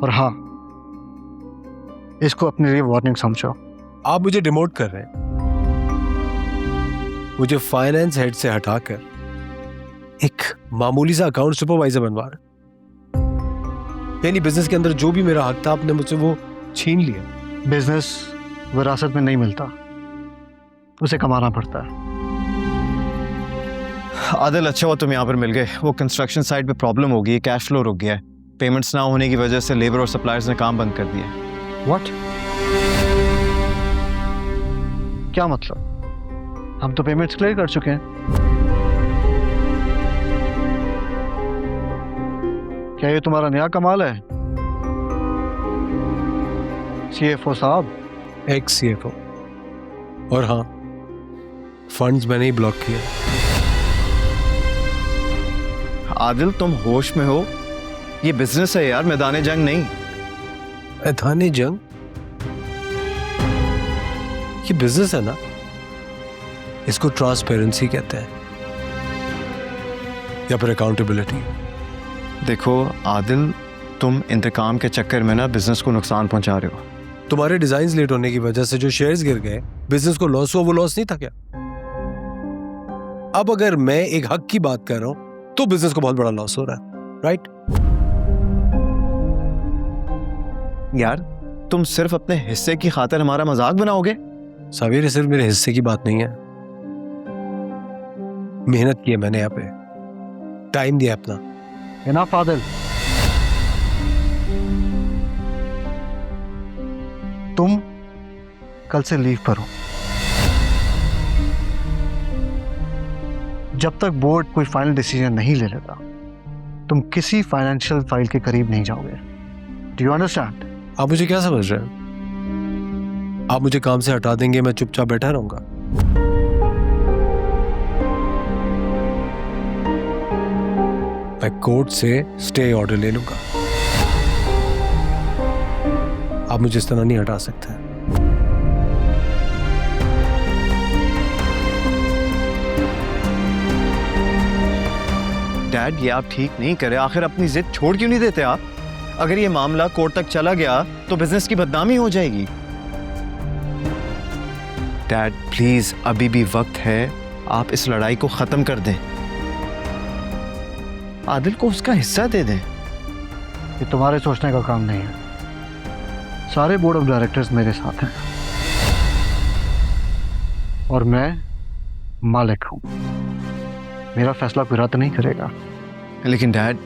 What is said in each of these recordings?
और हाँ, इसको अपने लिए वार्निंग समझो। आप मुझे डिमोट कर रहे हैं, मुझे फाइनेंस हेड से हटाकर एक मामूली सा अकाउंट सुपरवाइजर बनवा रहे। यानी बिजनेस के अंदर जो भी मेरा हक था आपने मुझसे वो छीन लिया। बिजनेस विरासत में नहीं मिलता, उसे कमाना पड़ता है। आदिल, अच्छा हुआ तुम यहाँ पर मिल गए। वो कंस्ट्रक्शन साइट पे प्रॉब्लम हो गई है, कैश फ्लो रुक गया है। पेमेंट्स ना होने की वजह से लेबर और सप्लायर्स ने काम बंद कर दिया है। व्हाट? क्या मतलब? हम तो पेमेंट्स क्लियर कर चुके हैं। क्या ये तुम्हारा नया कमाल है CFO साहब? X CFO। और हाँ, फंड्स मैंने ही ब्लॉक किए। आदिल, तुम होश में हो? ये बिजनेस है यार, मैदान जंग नहीं। मैदान जंग? ये बिजनेस है ना, इसको ट्रांसपेरेंसी कहते हैं या फिर अकाउंटेबिलिटी। देखो आदिल, तुम इंतकाम के चक्कर में ना बिजनेस को नुकसान पहुंचा रहे हो। तुम्हारे डिजाइन लेट होने की वजह से जो शेयर्स गिर गए, बिजनेस को लॉस हुआ, वो लॉस नहीं था क्या? अब अगर मैं एक हक की बात कर रहा हूं तो बिजनेस को बहुत बड़ा लॉस हो रहा है, राइट? यार, तुम सिर्फ अपने हिस्से की खातिर हमारा मजाक बनाओगे? साबिर, ये सिर्फ मेरे हिस्से की बात नहीं है। मेहनत की है मैंने, यहाँ पे टाइम दिया अपना। इनफ आदिल, तुम कल से लीव पर हो। जब तक बोर्ड कोई फाइनल डिसीजन नहीं ले लेता, तुम किसी फाइनेंशियल फाइल के करीब नहीं जाओगे। Do you understand? आप मुझे क्या समझ रहे हैं? आप मुझे काम से हटा देंगे, मैं चुपचाप बैठा रहूंगा? मैं कोर्ट से स्टे ऑर्डर ले लूंगा। आप मुझे इस तरह नहीं हटा सकते। डैड, ये आप ठीक नहीं करे। आखिर अपनी जिद छोड़ क्यों नहीं देते आप? अगर ये मामला कोर्ट तक चला गया तो बिजनेस की बदनामी हो जाएगी। डैड प्लीज, अभी भी वक्त है, आप इस लड़ाई को खत्म कर दें। आदिल को उसका हिस्सा दे दें। ये तुम्हारे सोचने का काम नहीं है। सारे बोर्ड ऑफ डायरेक्टर्स मेरे साथ हैं और मैं मालिक हूं। मेरा फैसला कोई रद्द नहीं करेगा। लेकिन डैड,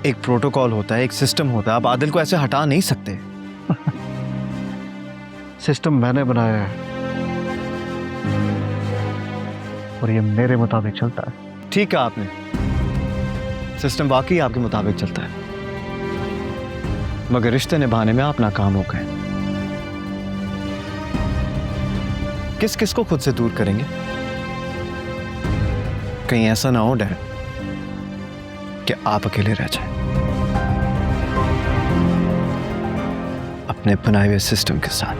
एक प्रोटोकॉल होता है, एक सिस्टम होता है। आप आदिल को ऐसे हटा नहीं सकते। सिस्टम मैंने बनाया है और ये मेरे मुताबिक चलता है। ठीक है, आपने सिस्टम वाकई आपके मुताबिक चलता है, मगर रिश्ते निभाने में आप नाकाम हो गए। किस किस को खुद से दूर करेंगे? कहीं ऐसा ना हो डैड कि आप अकेले रह जाएं अपने बनाए हुए सिस्टम के साथ।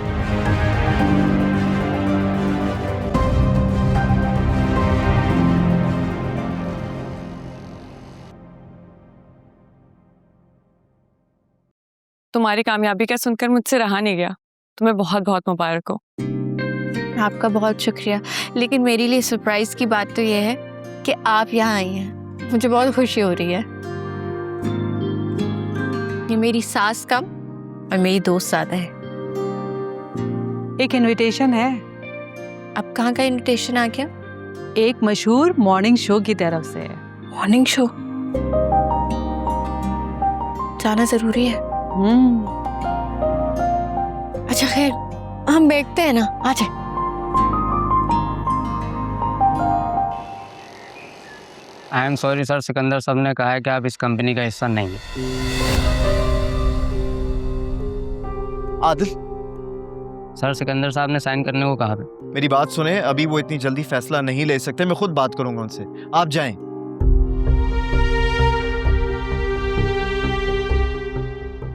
तुम्हारी कामयाबी का सुनकर मुझसे रहा नहीं गया। तुम्हें बहुत बहुत मुबारक हो। आपका बहुत शुक्रिया। लेकिन मेरे लिए सरप्राइज की बात तो यह है कि आप यहाँ आई हैं। मुझे बहुत खुशी हो रही है। ये मेरी सास कम और मेरी दोस्त ज्यादा है। एक इनविटेशन है। अब कहाँ का इनविटेशन आ गया? एक मशहूर मॉर्निंग शो की तरफ से है। Morning show? जाना जरूरी है? अच्छा खैर, हम बैठते हैं ना, आ जाए। I am sorry sir, Sikandar साहब ने कहा है कि आप इस कंपनी का हिस्सा नहीं है। आदिल, सर सिकंदर साहब ने साइन करने को कहा है। मेरी बात सुने, अभी वो इतनी जल्दी फैसला नहीं ले सकते। मैं खुद बात करूंगा उनसे, आप जाएं।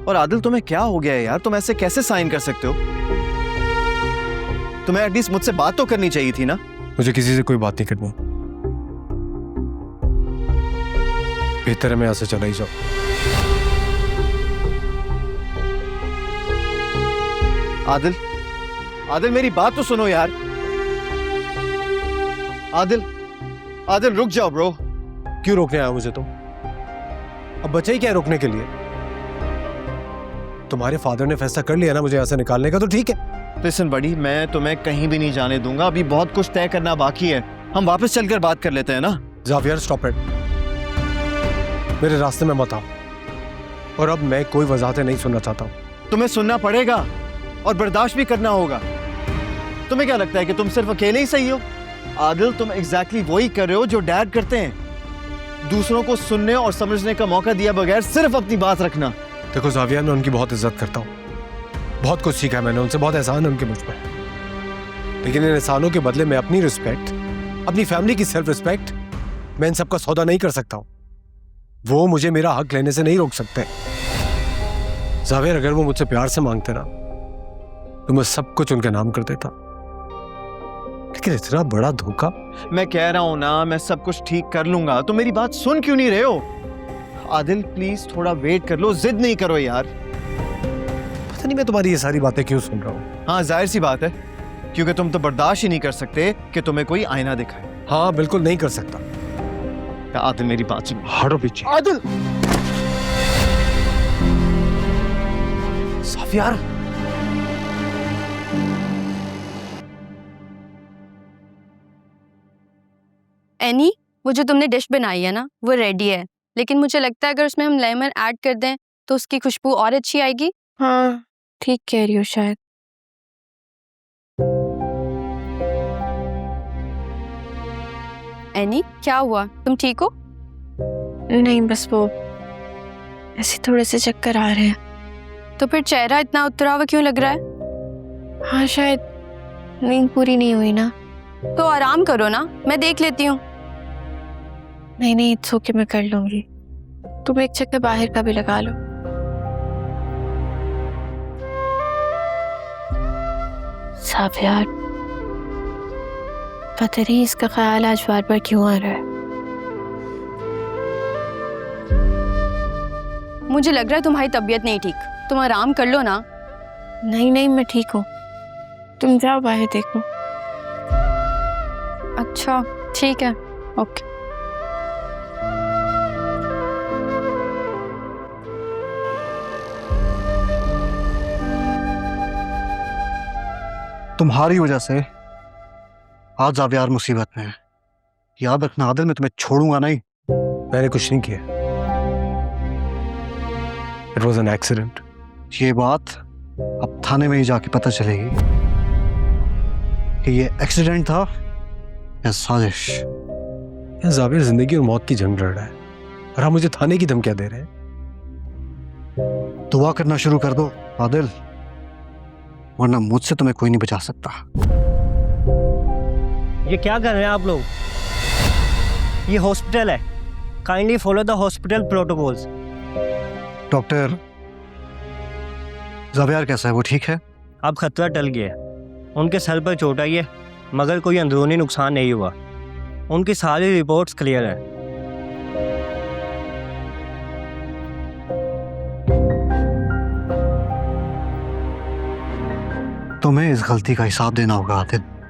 और आदिल, तुम्हें क्या हो गया है यार? तुम ऐसे कैसे साइन कर सकते हो? तुम्हें एटलीस्ट मुझसे बात तो करनी चाहिए थी ना। मुझे किसी से कोई बात नहीं करनी। बेहतर है मैं यहाँ से चला ही जाऊं। आदिल, आदिल मेरी बात तो सुनो यार। आदिल, आदिल रुक जाओ ब्रो। क्यों रोकने आया मुझे तुम? अब बचे ही क्या है रोकने के लिए? तुम्हारे फादर ने फैसला कर लिया ना मुझे यहाँ से निकालने का, तो ठीक है। लिसन बड़ी, मैं तुम्हें कहीं भी नहीं जाने दूंगा। अभी बहुत कुछ तय करना बाकी है। हम वापस चलकर बात कर लेते हैं ना। ज़ावियर स्टॉप इट, मेरे रास्ते में मत आओ। और अब मैं कोई वजाहतें नहीं सुनना चाहता हूँ। तुम्हें सुनना पड़ेगा और बर्दाश्त भी करना होगा। तुम्हें क्या लगता है कि तुम सिर्फ अकेले ही सही हो? आदिल, तुम एग्जैक्टली वही कर रहे हो जो डैड करते हैं, दूसरों को सुनने और समझने का मौका दिया बगैर सिर्फ अपनी बात रखना। देखो ज़ावियर, मैं उनकी बहुत इज्जत करता हूँ, बहुत कुछ सीखा है मैंने उनसे, बहुत एहसान है उनके मुझ पर। लेकिन इन एहसानों के बदले मैं अपनी रिस्पेक्ट, अपनी फैमिली की सेल्फ रिस्पेक्ट, मैं इन सबका सौदा नहीं कर सकता हूँ। वो मुझे मेरा हक लेने से नहीं रोक सकते। ज़ावियर, अगर वो मुझसे प्यार से मांगते ना तो मैं सब कुछ उनके नाम कर देता, लेकिन इतना बड़ा धोखा। मैं कह रहा हूं ना, मैं सब कुछ ठीक कर लूंगा। तो मेरी बात सुन क्यों नहीं रहे हो? आदिल प्लीज थोड़ा वेट कर लो, जिद नहीं करो यार। पता नहीं मैं तुम्हारी ये सारी बातें क्यों सुन रहा हूँ। हाँ, जाहिर सी बात है, क्योंकि तुम तो बर्दाश्त ही नहीं कर सकते कि तुम्हें कोई आईना दिखाए। हाँ बिल्कुल नहीं कर सकता। आदिल मेरी बात सुन। हटो पीछे। आदिल, ज़ावियर, एनी, वो जो तुमने डिश बनाई है ना, वो रेडी है, लेकिन मुझे लगता है अगर उसमें हम लेमन ऐड कर दें तो उसकी खुशबू और अच्छी आएगी। हाँ, ठीक कह रही हो शायद। एनी, क्या हुआ? तुम ठीक हो? नहीं, बस वो ऐसे थोड़े से चक्कर आ रहे हैं। तो फिर चेहरा इतना उतरा हुआ क्यों लग रहा है? हाँ, शायद नींद पूरी नहीं हुई ना। तो आराम करो ना, मैं देख लेती हूँ। नहीं, इट्स ओके, मैं कर लूंगी। तुम एक चक्कर बाहर का भी लगा लो। ज़ावियर, पता नहीं इसका ख्याल आज बार बार क्यों आ रहा है। मुझे लग रहा है तुम्हारी तबीयत नहीं ठीक, तुम आराम कर लो ना। नहीं, मैं ठीक हूँ, तुम जाओ बाहर देखो। अच्छा ठीक है, ओके। तुम्हारी वजह से आज ज़ावियर मुसीबत में है। याद रखना आदिल, मैं तुम्हें छोड़ूंगा नहीं। मैंने कुछ नहीं किया, इट वॉज एन एक्सीडेंट। ये बात अब थाने में ही जाके पता चलेगी कि ये एक्सीडेंट था या साजिश। ज़ावियर जिंदगी और मौत की जंग लड़ रहा है और आप मुझे थाने की धमकियां दे रहे हैं। दुआ करना शुरू कर दो आदिल, वरना मुझसे तुम्हें कोई नहीं बचा सकता। ये क्या कर रहे हैं आप लोग? ये हॉस्पिटल है, kindly follow the hospital protocols. Doctor, Xavier कैसा है? वो ठीक है? अब खतरा टल गया है, उनके सर पर चोट आई है मगर कोई अंदरूनी नुकसान नहीं हुआ। उनकी सारी रिपोर्ट्स क्लियर है। तुम्हें इस गलती का हिसाब देना होगा आदिल।